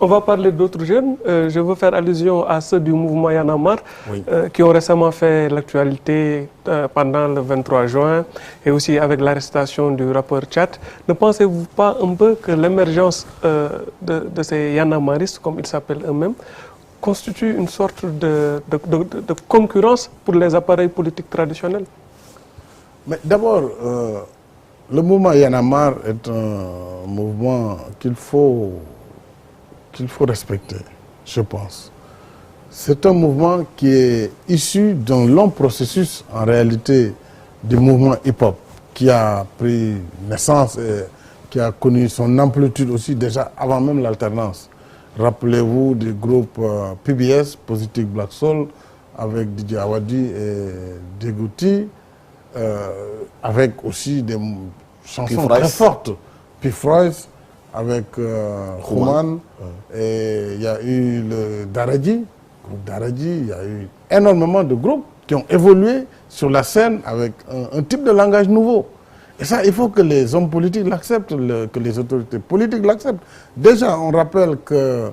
On va parler d'autres jeunes. Je veux faire allusion à ceux du mouvement Y en a marre, Oui. Qui ont récemment fait l'actualité pendant le 23 juin et aussi avec l'arrestation du rappeur Tchad. Ne pensez-vous pas un peu que l'émergence de ces Y en a marristes, comme ils s'appellent eux-mêmes, constitue une sorte de concurrence pour les appareils politiques traditionnels? Mais d'abord, le mouvement Y en a marre est un mouvement qu'il faut respecter, je pense. C'est un mouvement qui est issu d'un long processus, en réalité, du mouvement hip-hop, qui a pris naissance et qui a connu son amplitude aussi déjà avant même l'alternance. Rappelez-vous du groupe PBS, Positive Black Soul, avec DJ Awadi et Degouti, avec aussi des chansons très fortes. P-Froiss, avec Human, et il y a eu le Daradji, il y a eu énormément de groupes qui ont évolué sur la scène avec un type de langage nouveau. Et ça, il faut que les hommes politiques l'acceptent, que les autorités politiques l'acceptent. Déjà, on rappelle que,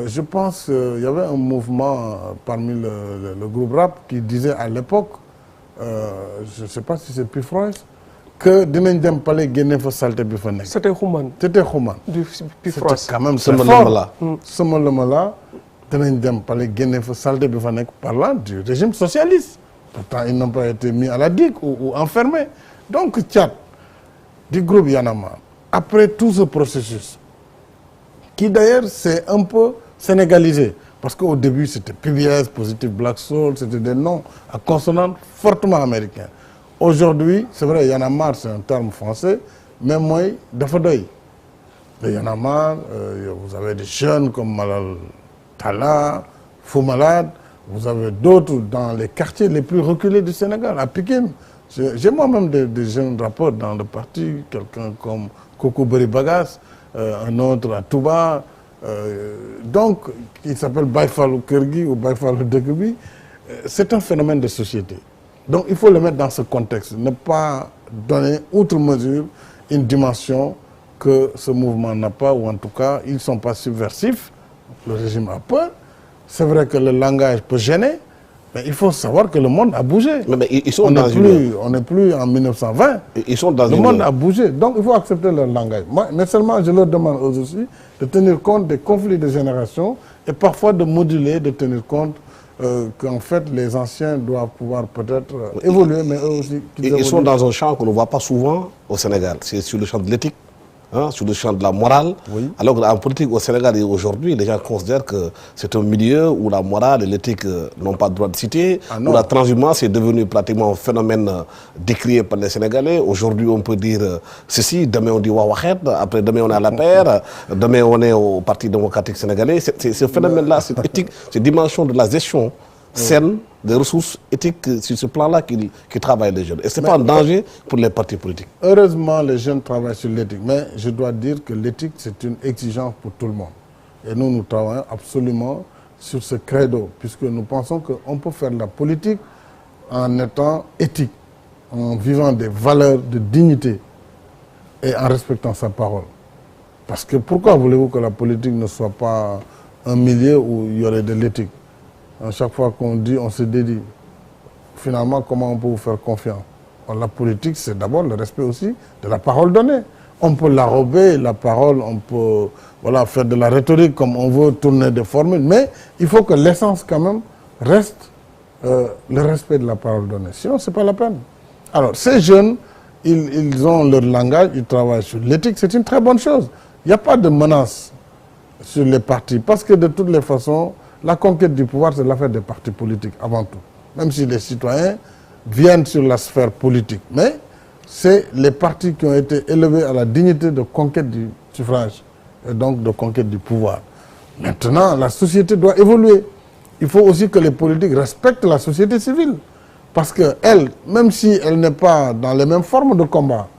je pense, il y avait un mouvement parmi le groupe rap qui disait à l'époque, je ne sais pas si c'est P-Froiss, que dinañ dem palais génne fa salté bi fa nekk. C'était Human. C'était Human. Du P-Froiss. C'était quand même très fort. Sama lama la dinañ dem palais génne fa salté bi fa nekk parlant du régime socialiste. Pourtant, ils n'ont pas été mis à la digue ou enfermés. Donc, Tchad, du groupe Y en a marre, après tout ce processus, qui d'ailleurs s'est un peu sénégalisé, parce qu'au début, c'était PBS, Positive Black Soul, c'était des noms à consonance fortement américains. Aujourd'hui, c'est vrai, Y en a marre, c'est un terme français, mais moi, dafa doy. Y en a marre, vous avez des jeunes comme Malal Talla, Fou Malade, vous avez d'autres dans les quartiers les plus reculés du Sénégal, à Pikine. J'ai moi-même des jeunes rappeurs dans le parti, quelqu'un comme Koko Beri Bagas, un autre à Touba, donc, qui s'appelle Baïfalou Kergui ou Baïfalou Dekebi. C'est un phénomène de société. Donc il faut le mettre dans ce contexte, ne pas donner outre mesure une dimension que ce mouvement n'a pas, ou en tout cas, ils ne sont pas subversifs, le régime a peur. C'est vrai que le langage peut gêner, mais il faut savoir que le monde a bougé. Mais ils sont on n'est plus en 1920, ils sont dans le monde a bougé, donc il faut accepter leur langage. Moi, mais seulement je leur demande aussi de tenir compte des conflits de génération et parfois de moduler, de tenir compte qu'en fait, les anciens doivent pouvoir peut-être évoluer, mais eux aussi... Ils sont dans un champ qu'on ne voit pas souvent au Sénégal. C'est sur le champ de l'éthique, hein, sur le champ de la morale. Oui. Alors qu'en politique au Sénégal et aujourd'hui, les gens considèrent que c'est un milieu où la morale et l'éthique n'ont pas le droit de citer, où la transhumance est devenue pratiquement un phénomène décrié par les Sénégalais. Aujourd'hui, on peut dire ceci, demain on dit Wawakhet, après demain on est à la paire, demain on est au Parti démocratique sénégalais. C'est ce phénomène-là, cette éthique, cette dimension de la gestion saine des ressources éthiques sur ce plan-là qui travaillent les jeunes. Et ce n'est pas un danger pour les partis politiques. Heureusement, les jeunes travaillent sur l'éthique. Mais je dois dire que l'éthique, c'est une exigence pour tout le monde. Et nous, nous travaillons absolument sur ce credo, puisque nous pensons qu'on peut faire de la politique en étant éthique, en vivant des valeurs de dignité et en respectant sa parole. Parce que pourquoi voulez-vous que la politique ne soit pas un milieu où il y aurait de l'éthique? À chaque fois qu'on dit, on se dédie. Finalement, comment on peut vous faire confiance? La politique, c'est d'abord le respect aussi de la parole donnée. On peut l'arrober, la parole, on peut faire de la rhétorique comme on veut, tourner des formules, mais il faut que l'essence quand même reste le respect de la parole donnée. Sinon, ce n'est pas la peine. Alors, ces jeunes, ils ont leur langage, ils travaillent sur l'éthique, c'est une très bonne chose. Il n'y a pas de menace sur les partis, parce que de toutes les façons, la conquête du pouvoir, c'est l'affaire des partis politiques, avant tout. Même si les citoyens viennent sur la sphère politique. Mais c'est les partis qui ont été élevés à la dignité de conquête du suffrage, et donc de conquête du pouvoir. Maintenant, la société doit évoluer. Il faut aussi que les politiques respectent la société civile. Parce qu'elle, même si elle n'est pas dans les mêmes formes de combat,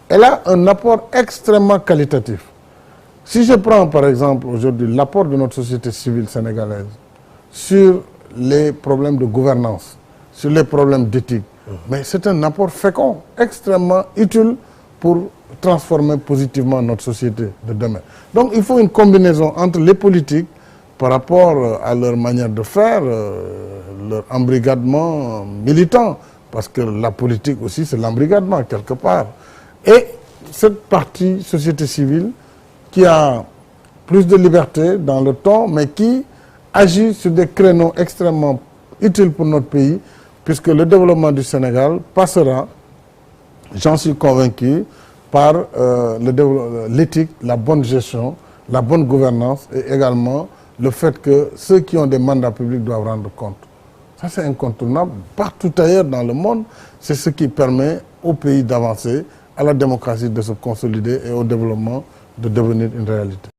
elle a un apport extrêmement qualitatif. Si je prends par exemple aujourd'hui l'apport de notre société civile sénégalaise sur les problèmes de gouvernance, sur les problèmes d'éthique, mais c'est un apport fécond, extrêmement utile pour transformer positivement notre société de demain. Donc il faut une combinaison entre les politiques par rapport à leur manière de faire, leur embrigadement militant, parce que la politique aussi c'est l'embrigadement quelque part. Et cette partie société civile qui a plus de liberté dans le temps, mais qui agit sur des créneaux extrêmement utiles pour notre pays, puisque le développement du Sénégal passera, j'en suis convaincu, par l'éthique, la bonne gestion, la bonne gouvernance et également le fait que ceux qui ont des mandats publics doivent rendre compte. Ça, c'est incontournable. Partout ailleurs dans le monde, c'est ce qui permet au pays d'avancer, à la démocratie de se consolider et au développement de devenir une réalité.